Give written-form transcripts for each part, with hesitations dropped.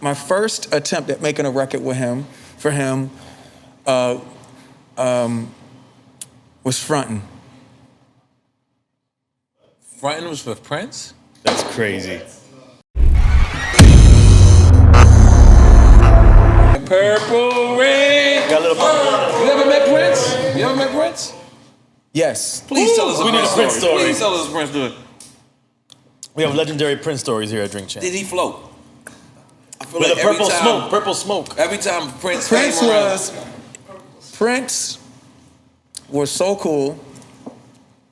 my first attempt at making a record with him, for him, was Frontin. Frontin was with Prince? That's crazy. Purple rain. Got a little You ever met Prince? You ever met Prince? Yes. Please tell us a We need a Prince story. Please tell us a Prince story. We have legendary Prince stories here at Drink Champ. Did he float? I feel With like a purple smoke. Every time Prince was so cool.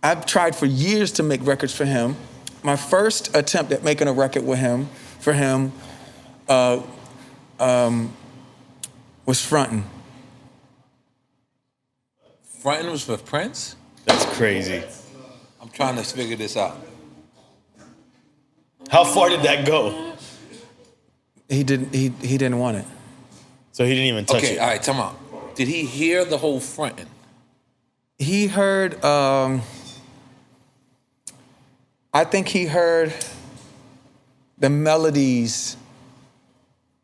I've tried for years to make records for him. My first attempt at making a record with him, for him, was Frontin. Frontin was with Prince? That's crazy. I'm trying to figure this out. How far did that go? He didn't want it. So he didn't even touch it. Okay, all right, time out. Did he hear the whole Frontin? He heard, I think he heard the melodies.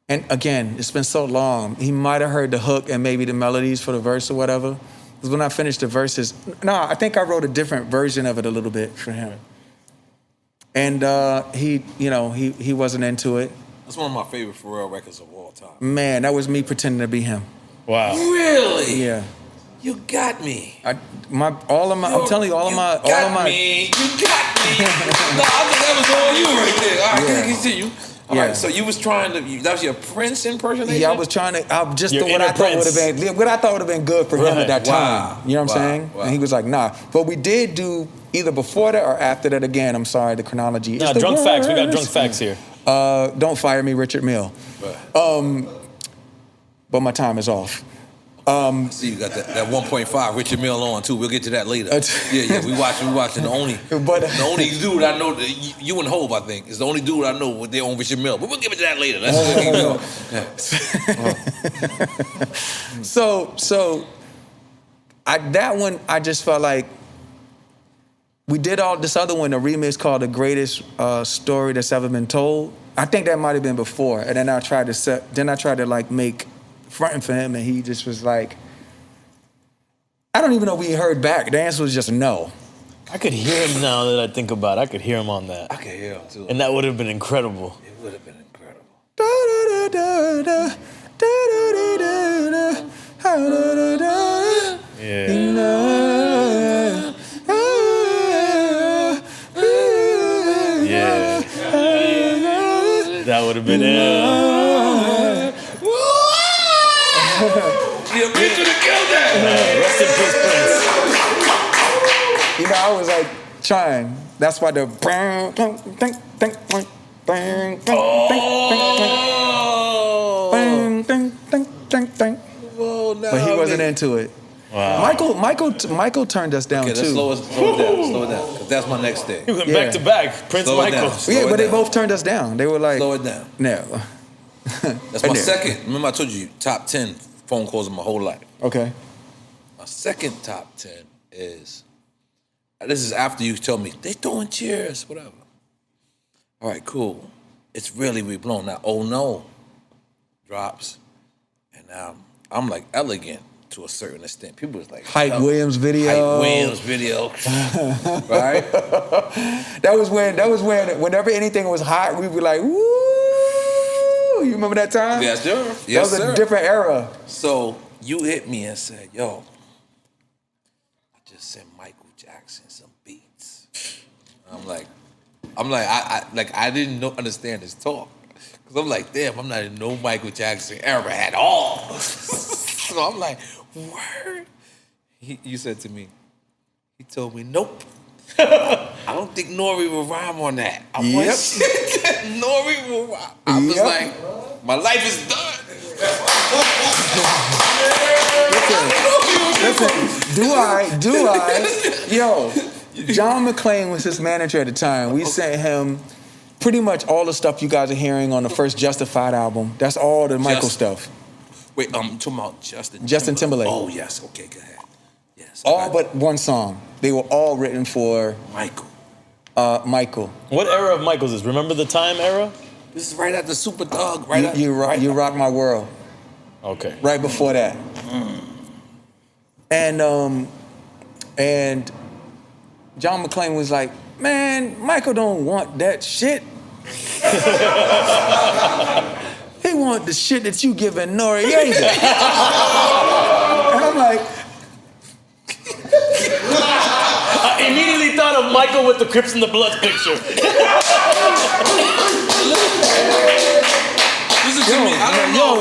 And again, it's been so long. He might have heard the hook and maybe the melodies for the verse or whatever. Because when I finished the verses, I think I wrote a different version of it a little bit for him. And he wasn't into it. That's one of my favorite Pharrell records of all time. Man, that was me pretending to be him. Wow. Really? Yeah. You got me. I'm telling you, all of my. You got me. No, I think that was all you right there. All right, continue. All right, so you was trying to, that was your Prince impersonation? Yeah, I was trying to, what I thought would have been good for him at that time. You know what I'm saying? Wow. And he was like, nah. But we did do either before that or after that again. I'm sorry, the chronology. Nah, drunk facts. We got drunk facts here. Don't Fire Me, Richard Mille. But my time is off. See, you got that 1.5 Richard Mille on too. We'll get to that later. We watching the only dude I know. You and Hov, I think, is the only dude I know with their own Richard Mille. But we'll get to that later. That one, I just felt like we did all this other one, a remix called "The Greatest Story That's Ever Been Told." I think that might have been before, and then I tried to like make Frontin for him, and he just was like, I don't even know if we heard back. The answer was just no. I could hear him now that I think about it. I could hear him on that. I could hear him too. And that would have been incredible. It would have been incredible. Yeah. Yeah. That would have been it. Yeah, bitch would have killed that. Rest in peace, Prince. You know, I was like trying. That's why the but he wasn't into it. Wow. Michael turned us down too. Slow it down. Cause that's my next thing. You went back to back, Prince Michael. But they both turned us down. They were like, slow it down. No. That's my second. Remember I told you top 10 phone calls in my whole life. Okay. My second top 10 is, this is after you tell me, they throwing cheers, whatever. All right, cool. It's really reblown. Now, Oh No drops. And now I'm like elegant to a certain extent. People was like, Hype Williams video. Right? That was when whenever anything was hot, we'd be like, woo. You remember that time? Yes, sir. That was a different era. So you hit me and said, yo, I just sent Michael Jackson some beats. I'm like, I didn't understand his talk. Cause I'm like, damn, I'm not in no Michael Jackson era at all. So I'm like, word? You said to me, he told me, nope. I don't think Nori will rhyme on that. Nori will rhyme. I'm just like, my life is done. Listen, yo, John McClane was his manager at the time. We sent him pretty much all the stuff you guys are hearing on the first Justified album. That's all the Michael stuff. Wait, I'm talking about Justin Timberlake. Oh, yes, okay, go ahead. Yes. All but one song. They were all written for Michael. Michael. What era of Michael's is this? Remember the Time era? This is right after Super Thug. Right You Rock My World. Okay. Right before that. And John McClane was like, man, Michael don't want that shit. He want the shit that you giving Noriega. And I'm like, I immediately thought of Michael with the Crips and the Bloods picture.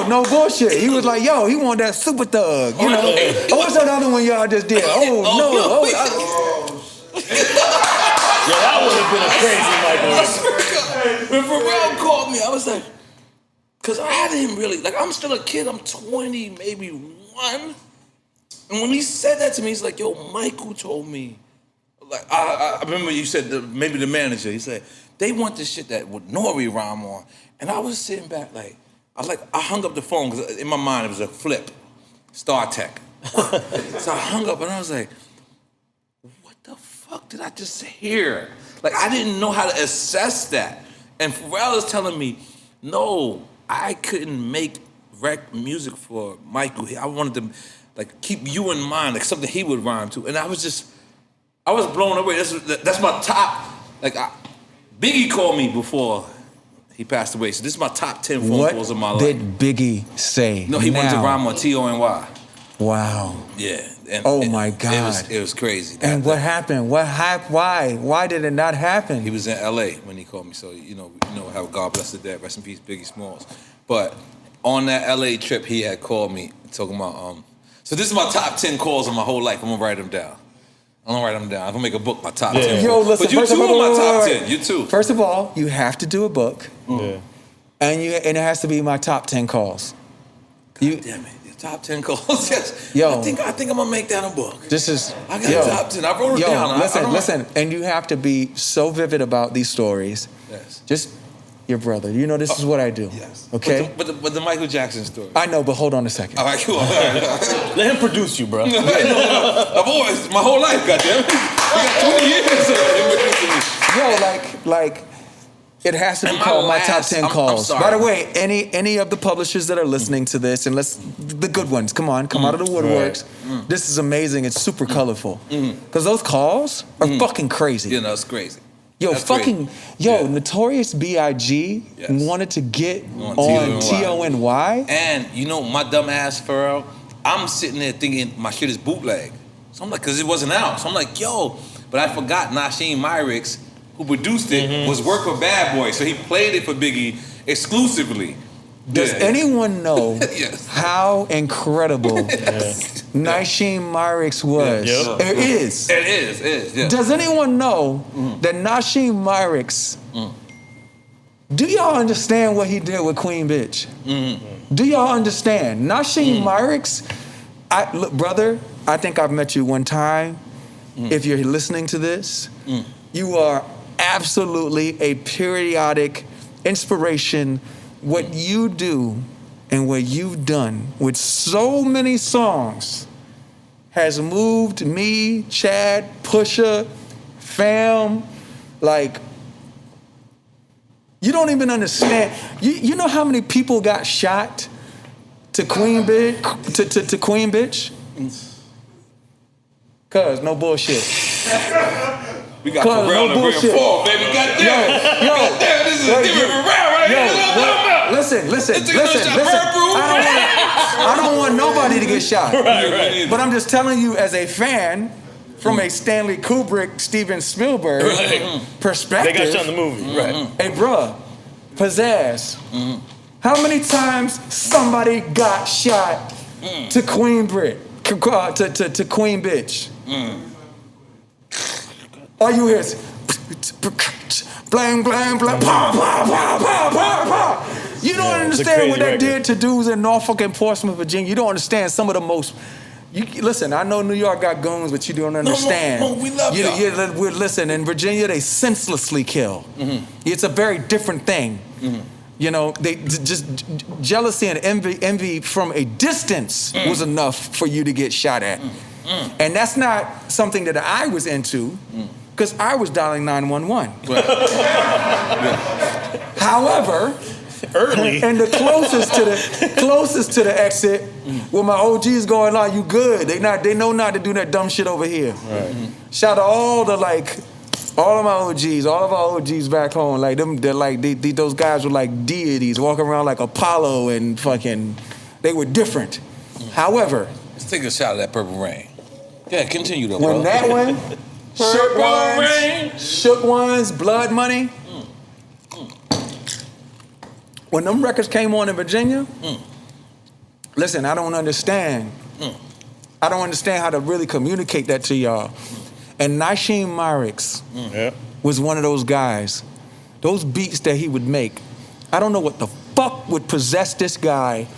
no bullshit. He was like, yo, he want that Super Thug. You know? What's that other one y'all just did? Yeah, that would have been a crazy Michael. When Pharrell called me, I was like, because I didn't really, like, I'm still a kid. I'm 20, maybe 1. And when he said that to me, he's like, yo, Michael told me. Like, I remember you said, maybe the manager, he said, they want this shit that with Nori rhyme on. And I was sitting back like, I hung up the phone, because in my mind it was a flip, Star Tech. So I hung up and I was like, what the fuck did I just hear? Like, I didn't know how to assess that. And Pharrell is telling me, no, I couldn't make rec music for Michael. I wanted to like keep you in mind, like something he would rhyme to. And I was blown away. That's my top, like, Biggie called me before he passed away. So this is my top 10 phone calls of my life. What did Biggie say? No, he wanted to rhyme on T-O-N-Y. Wow. Yeah. And my God. It was crazy. What happened? Why? Why did it not happen? He was in LA when he called me. So, you know how God bless the dead. Rest in peace, Biggie Smalls. But on that LA trip, he had called me talking about, so this is my top 10 calls of my whole life. I'm gonna write them down. I'm gonna make a book, my top 10. Yo, listen, but you too on my top 10. You too. First of all, you have to do a book. Yeah. And it has to be my top 10 calls. God damn it. Top 10 calls. Yes. Yo. I think I'm gonna make that a book. I got top 10. I wrote it down. Listen. And you have to be so vivid about these stories. Yes. Just your brother. You know, this is what I do. Yes. Okay? But the Michael Jackson story. I know, but hold on a second. All right, cool. Let him produce you, bro. I've always, my whole life, goddamn. We got 20 years of him producing me. Yo, like, it has to be called my top 10 calls. I'm By the way, any of the publishers that are listening to this, and the good ones, come out of the woodworks. Right. This is amazing. It's super colorful. Because those calls are fucking crazy. You know, it's crazy. Yo, Notorious B.I.G. wanted to get on T-O-N-Y. And you know, my dumb ass Pharrell, I'm sitting there thinking my shit is bootleg. So I'm like, because it wasn't out. So I'm like, yo, but I forgot Nasheem Myrix, who produced it, was work for Bad Boy. So he played it for Biggie exclusively. Does anyone know Yes. how incredible Nasheem Myrix was? Yeah. It is. It is, yeah. Does anyone know that Nasheem Myrix, do y'all understand what he did with Queen Bitch? Do y'all understand? Nasheem Myrix, look, brother, I think I've met you one time. If you're listening to this, you are absolutely a periodic inspiration. What you do and what you've done with so many songs has moved me, Chad, Pusha, Fam, like, you don't even understand. You know how many people got shot to Queen Bitch, to Queen Bitch? Cuz, no bullshit. We got Pharrell to bring him forward, baby. Goddamn. Goddamn, this is a different Pharrell right here. Listen. I don't want nobody to get shot. Right. But I'm just telling you, as a fan, from a Stanley Kubrick, Steven Spielberg perspective. They got shot in the movie. Right. Hey, bruh, pizzazz. How many times somebody got shot to Queen Brit, to Queen Bitch? All you hear is blang, blang, blang, pow, pow, pow, pow, pow, pow. You don't understand what that did to dudes in Norfolk and Portsmouth, Virginia. You don't understand some of the most. Listen, I know New York got goons, but you don't understand. No, we love y'all. Listen, in Virginia, they senselessly kill. It's a very different thing. You know, they just jealousy and envy from a distance was enough for you to get shot at. And that's not something that I was into, because I was dialing 911. Right. However, Early. and the closest to the exit, where my OGs going on, you good. They know not to do that dumb shit over here. Right. Shout out all of my OGs, all of our OGs back home. Like them, those guys were like deities, walking around like Apollo and fucking. They were different. However, let's take a shot of that Purple Rain. Yeah, continue though, when bro. that one, Shook Ones, Blood Money. When them records came on in Virginia, listen, I don't understand. I don't understand how to really communicate that to y'all. And Nasheem Marix was one of those guys. Those beats that he would make, I don't know what the fuck would possess this guy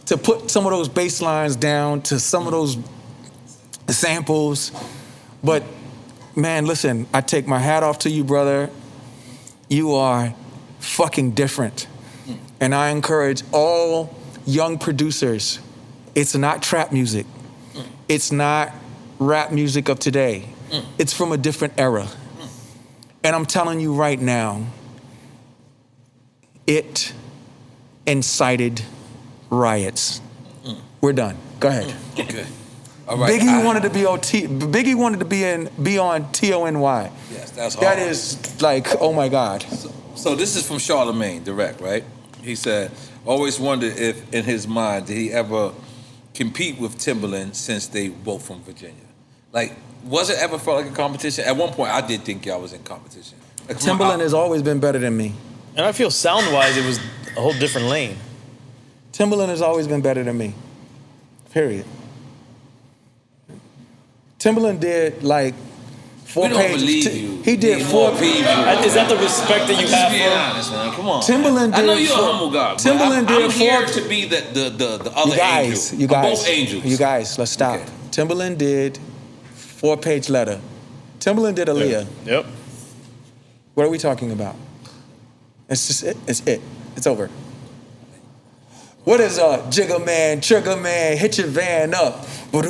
to put some of those bass lines down to some of those samples. But man, listen, I take my hat off to you, brother. You are fucking different. And I encourage all young producers, it's not trap music. It's not rap music of today. It's from a different era. And I'm telling you right now, it incited riots. We're done. Go ahead. Okay. All right. Biggie wanted to be on Biggie wanted to be on TONY. Yes, that's hard. That is like, oh my God. So this is from Charlemagne, direct, right? He said, always wondered if in his mind did he ever compete with Timbaland since they both from Virginia. Like, was it ever felt like a competition? At one point, I did think y'all was in competition. Like, Timbaland has always been better than me. And I feel sound-wise, it was a whole different lane. Timbaland has always been better than me. Period. Timbaland did like 4 pages. We don't believe you. He did Need 4 more people. Is that the respect that you have Just for be him? honest, man. Come on. Timbaland I know did you're a 4 humble guy. Timbaland I'm did 4 here to be the other angel. You guys. Both angels. You guys, let's stop. Okay. Timbaland did 4-page letter. Timbaland did Aaliyah. Yep. What are we talking about? It's just it. It's it. It's over. What is Jigger Man, Trigger Man, hit your van up. Bro,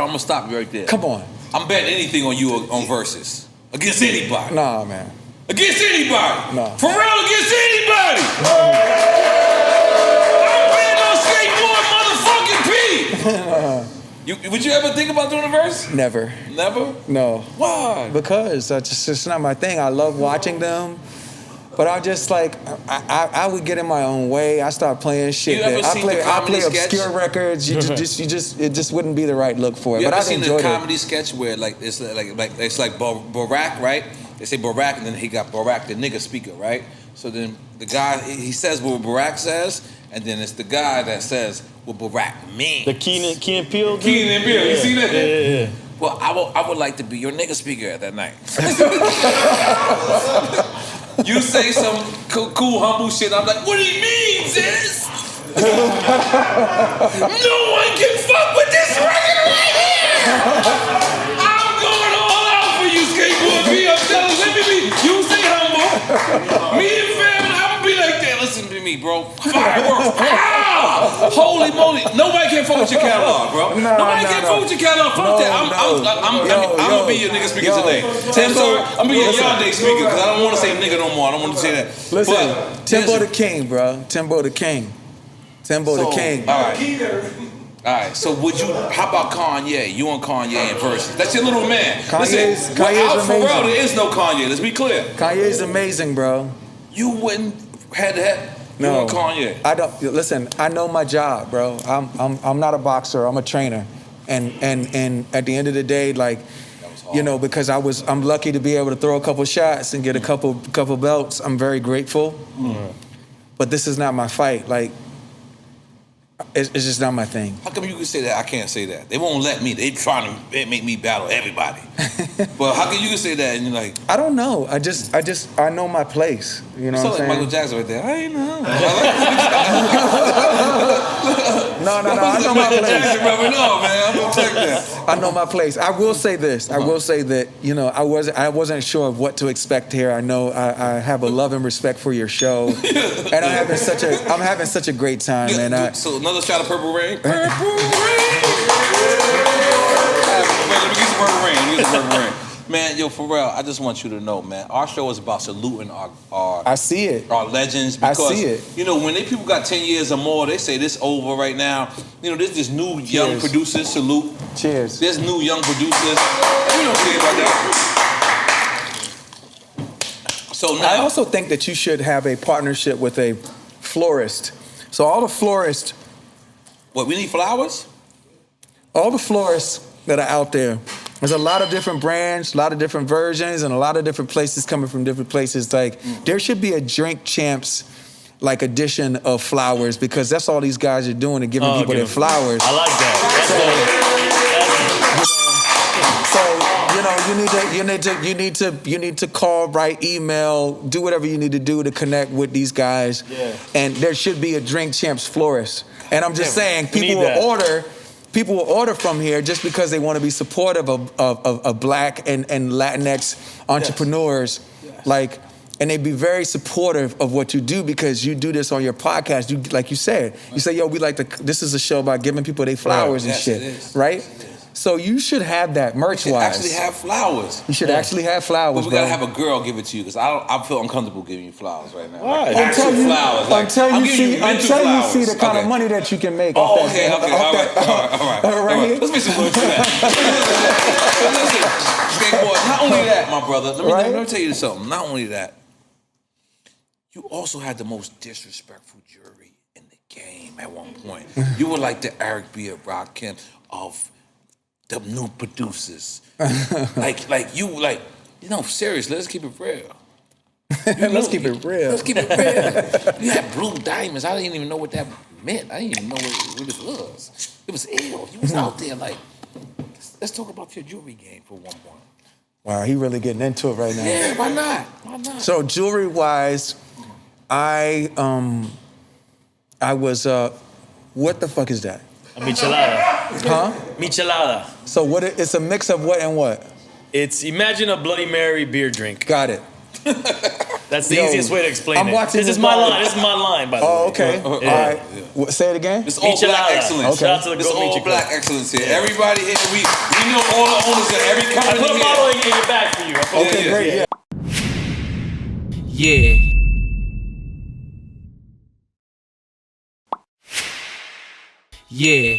I'm gonna stop you right there. Come on. I'm betting anything on you on Verzuz. Against anybody. Nah, man. Against anybody. No. Pharrell against anybody. I'm betting on skateboard motherfucking Peep. Would you ever think about doing a verse? Never. Never? No. Why? Because it's not my thing. I love watching them. But I just like I would get in my own way. I start playing shit. You ever that seen the I comedy play sketch? obscure records. It just wouldn't be the right look for it. You But ever I've seen the enjoyed it. comedy sketch where like it's like Barack, right? They say Barack, and then he got Barack the nigga speaker, right? So then the guy he says what Barack says, and then it's the guy that says what Barack means. The Keenan Peele dude? Keenan Peele, you see that? Yeah. Well, I would like to be your nigga speaker at that night. You say some cool, humble shit. I'm like, what do you mean, sis? No one can fuck with this record right here. I'm going all out for you, skateboard B. I'm telling you, let me be. You stay humble. Me and fam, I'm gonna be like that. Listen to me, bro. Fireworks. Pow! Holy moly. Nobody can fuck with your catalog, bro. Nobody can fuck with your catalog. Fuck that. I'm gonna be your nigga speaker today. I'm sorry. I'm gonna be your y'all day speaker because I don't want to say nigga no more. I don't want to say that. Listen, Timbo the King, bro. Timbo the King. Timbo the King. All right. So would you? How about Kanye? You and Kanye in Verzuz. That's your little man. Kanye's without amazing. Pharrell, there is no Kanye. Let's be clear. Kanye's amazing, bro. You wouldn't head to head. No. You and Kanye. I don't listen. I know my job, bro. I'm not a boxer. I'm a trainer, and at the end of the day, like, you know, because I'm lucky to be able to throw a couple shots and get a couple belts. I'm very grateful. But this is not my fight. Like, it's just not my thing. How come you can say that? I can't say that. They won't let me. They trying to make me battle everybody. But how come you can say that and you're like? I don't know. I know my place. You know what I'm saying? Michael Jackson right there. I ain't know. No. I know my place. No, man. I'm gonna take that. I know my place. I will say this. I will say that, you know, I wasn't sure of what to expect here. I know I have a love and respect for your show, and I'm having such a great time, man. So another shot of Purple Rain. Purple Rain. Wait, let me get some Purple Rain. Man, yo, Pharrell, I just want you to know, man, our show is about saluting I see it. our legends. Because, I see it. you know, when people got 10 years or more, they say this over right now. You know, there's this new young producers, salute. Cheers. There's new young producers. We don't care about that. So now, I also think that you should have a partnership with a florist. So all the florists. What, we need flowers? All the florists that are out there, there's a lot of different brands, a lot of different versions, and a lot of different places coming from different places. Like, there should be a Drink Champs like edition of flowers, because that's all these guys are doing and giving people their flowers. I like that. You need to call, write, email, do whatever you need to do to connect with these guys. Yeah. And there should be a Drink Champs florist. And I'm just saying, people will order from here just because they want to be supportive of Black and Latinx entrepreneurs. Yes. Like, and they'd be very supportive of what you do, because you do this on your podcast. You, like you said, you say, yo, this is a show about giving people their flowers and shit, it is. right? So you should have that merch-wise. Actually have flowers. You should actually have flowers, But we gotta have a girl give it to you, because I feel uncomfortable giving you flowers right now. Why? Like, actual flowers. Like, Until I'm you giving see mental flowers. the kind of money that you can make. Oh, off okay, that. okay, all right. Let's make some noise for that. Listen, skateboard, not only that, my brother, let me tell you something. Not only that, you also had the most disrespectful jury in the game at one point. You were like the Eric B. and Rakim of the new producers. Seriously, let's keep it real. Let's keep it real. Let's keep it real. You had blue diamonds. I didn't even know what that meant. I didn't even know what it was. It was ill. You was out there like, let's talk about your jewelry game for one point. Wow, he really getting into it right now. Yeah, why not? Why not? So jewelry-wise, I was, what the fuck is that? A michelada. Huh? Michelada. So it's a mix of what and what? Imagine a Bloody Mary beer drink. Got it. That's the easiest way to explain I'm it. watching This is my line. This is my line, by the way. Oh, okay. All right. Say it again. It's all black excellence. Shout out to the It's all Gold black excellence here. Everybody here, we know all the owners of every I company put a here. bottle in your back for you. Okay, great. Yeah. Yeah.